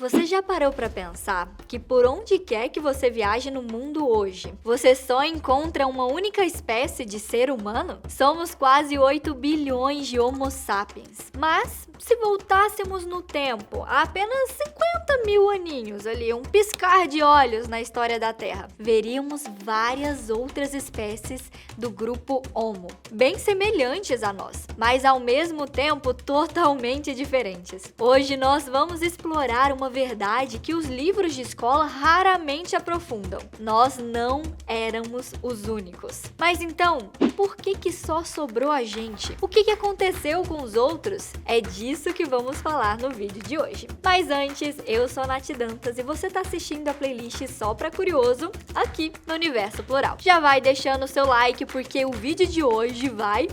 Você já parou para pensar que por onde quer que você viaje no mundo hoje, você só encontra uma única espécie de ser humano? Somos quase 8 bilhões de Homo sapiens. Mas, se voltássemos no tempo, há apenas 50 mil aninhos ali, um piscar de olhos na história da Terra, veríamos várias outras espécies do grupo Homo, bem semelhantes a nós, mas ao mesmo tempo totalmente diferentes. Hoje nós vamos explorar uma verdade que os livros de escola raramente aprofundam. Nós não éramos os únicos. Mas então, por que só sobrou a gente? O que aconteceu com os outros? É disso que vamos falar no vídeo de hoje. Mas antes, eu sou a Nath Dantas e você está assistindo a playlist Só Pra Curioso aqui no Universo Plural. Já vai deixando o seu like porque o vídeo de hoje vai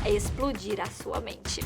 explodir a sua mente.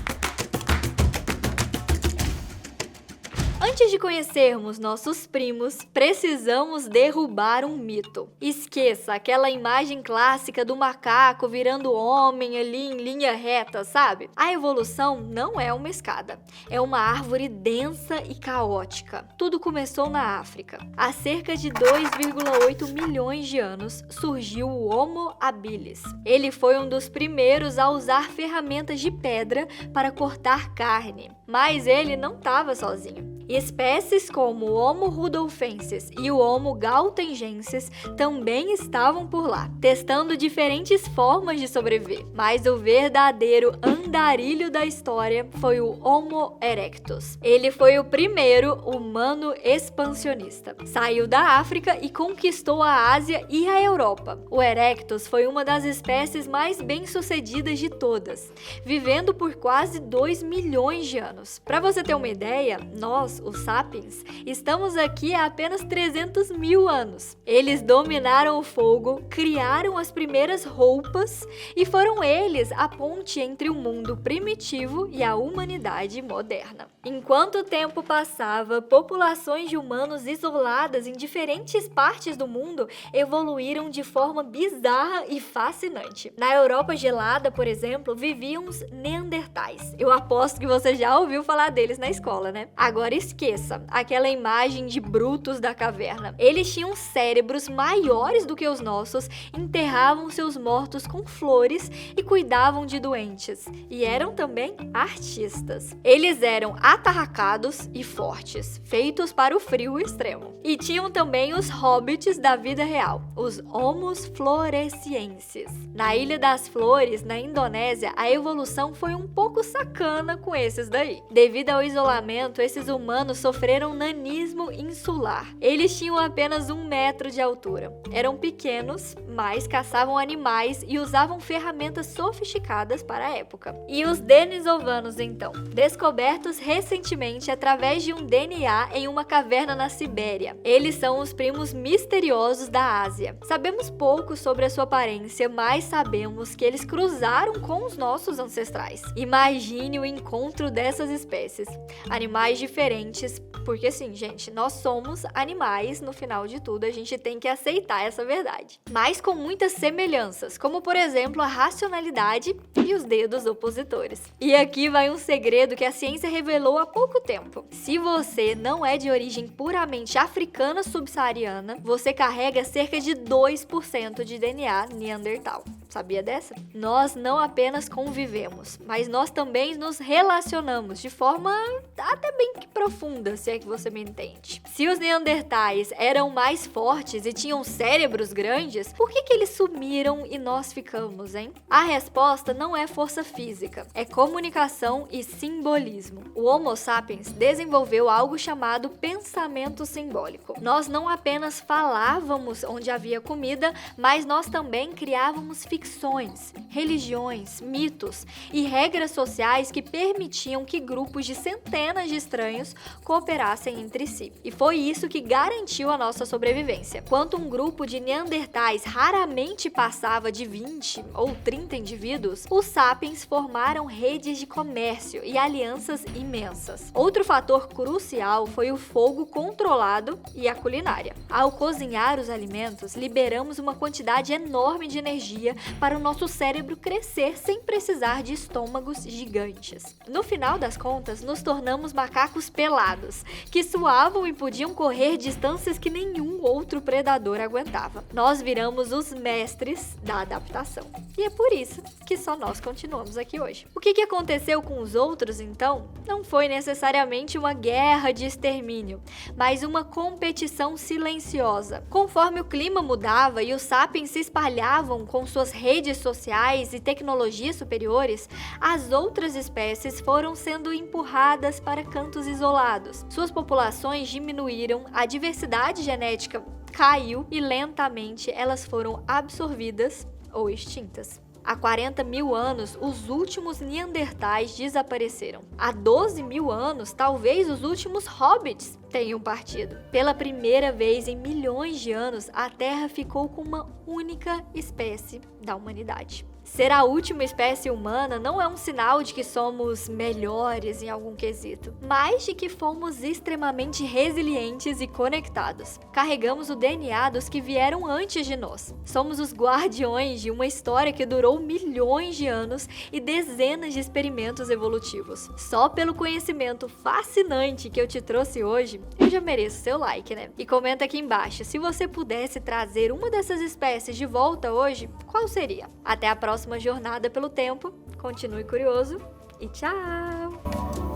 Antes de conhecermos nossos primos, precisamos derrubar um mito. Esqueça aquela imagem clássica do macaco virando homem ali em linha reta, sabe? A evolução não é uma escada, é uma árvore densa e caótica. Tudo começou na África. Há cerca de 2,8 milhões de anos surgiu o Homo habilis. Ele foi um dos primeiros a usar ferramentas de pedra para cortar carne. Mas ele não estava sozinho. Espécies como o Homo rudolfensis e o Homo galtengensis também estavam por lá, testando diferentes formas de sobreviver. Mas o verdadeiro andarilho da história foi o Homo erectus. Ele foi o primeiro humano expansionista. Saiu da África e conquistou a Ásia e a Europa. O erectus foi uma das espécies mais bem-sucedidas de todas, vivendo por quase 2 milhões de anos. Para você ter uma ideia, nós, os sapiens, estamos aqui há apenas 300 mil anos. Eles dominaram o fogo, criaram as primeiras roupas e foram eles a ponte entre o mundo primitivo e a humanidade moderna. Enquanto o tempo passava, populações de humanos isoladas em diferentes partes do mundo evoluíram de forma bizarra e fascinante. Na Europa gelada, por exemplo, viviam os neandertais. Eu aposto que você já ouviu falar deles na escola, né? Agora esqueça aquela imagem de brutos da caverna. Eles tinham cérebros maiores do que os nossos, enterravam seus mortos com flores e cuidavam de doentes. E eram também artistas. Eles eram atarracados e fortes, feitos para o frio extremo. E tinham também os hobbits da vida real, os Homos floresienses. Na Ilha das Flores, na Indonésia, a evolução foi um pouco sacana com esses daí. Devido ao isolamento, esses humanos sofreram nanismo insular. Eles tinham apenas 1 metro de altura. Eram pequenos, mas caçavam animais e usavam ferramentas sofisticadas para a época. E os denisovanos, então? Descobertos recentemente através de um DNA em uma caverna na Sibéria. Eles são os primos misteriosos da Ásia. Sabemos pouco sobre a sua aparência, mas sabemos que eles cruzaram com os nossos ancestrais. Imagine o encontro dessas espécies. Animais diferentes, porque sim, gente, nós somos animais, no final de tudo, a gente tem que aceitar essa verdade. Mas com muitas semelhanças, como por exemplo a racionalidade e os dedos opositores. E aqui vai um segredo que a ciência revelou há pouco tempo. Se você não é de origem puramente africana subsaariana, você carrega cerca de 2% de DNA neandertal. Sabia dessa? Nós não apenas convivemos, mas nós também nos relacionamos de forma até bem que profunda, se é que você me entende. Se os neandertais eram mais fortes e tinham cérebros grandes, por que eles sumiram e nós ficamos, hein? A resposta não é força física, é comunicação e simbolismo. O Homo sapiens desenvolveu algo chamado pensamento simbólico. Nós não apenas falávamos onde havia comida, mas nós também criávamos ficções, religiões, mitos e regras sociais que permitiam que grupos de centenas de estranhos cooperassem entre si. E foi isso que garantiu a nossa sobrevivência. Enquanto um grupo de neandertais raramente passava de 20 ou 30 indivíduos, os sapiens formaram redes de comércio e alianças imensas. Outro fator crucial foi o fogo controlado e a culinária. Ao cozinhar os alimentos, liberamos uma quantidade enorme de energia para o nosso cérebro crescer sem precisar de estômagos gigantes. No final das contas, nos tornamos macacos pelados, que suavam e podiam correr distâncias que nenhum outro predador aguentava. Nós viramos os mestres da adaptação. E é por isso que só nós continuamos aqui hoje. O que aconteceu com os outros, então? Não foi necessariamente uma guerra de extermínio, mas uma competição silenciosa. Conforme o clima mudava e os sapiens se espalhavam com suas redes sociais e tecnologias superiores, as outras espécies foram sendo empurradas para cantos isolados. Suas populações diminuíram, a diversidade genética caiu e lentamente elas foram absorvidas ou extintas. Há 40 mil anos, os últimos neandertais desapareceram. Há 12 mil anos, talvez os últimos hobbits tenham partido. Pela primeira vez em milhões de anos, a Terra ficou com uma única espécie da humanidade. Ser a última espécie humana não é um sinal de que somos melhores em algum quesito, mas de que fomos extremamente resilientes e conectados. Carregamos o DNA dos que vieram antes de nós. Somos os guardiões de uma história que durou milhões de anos e dezenas de experimentos evolutivos. Só pelo conhecimento fascinante que eu te trouxe hoje, eu já mereço seu like, né? E comenta aqui embaixo, se você pudesse trazer uma dessas espécies de volta hoje, qual seria? Até a próxima jornada pelo tempo, continue curioso e tchau!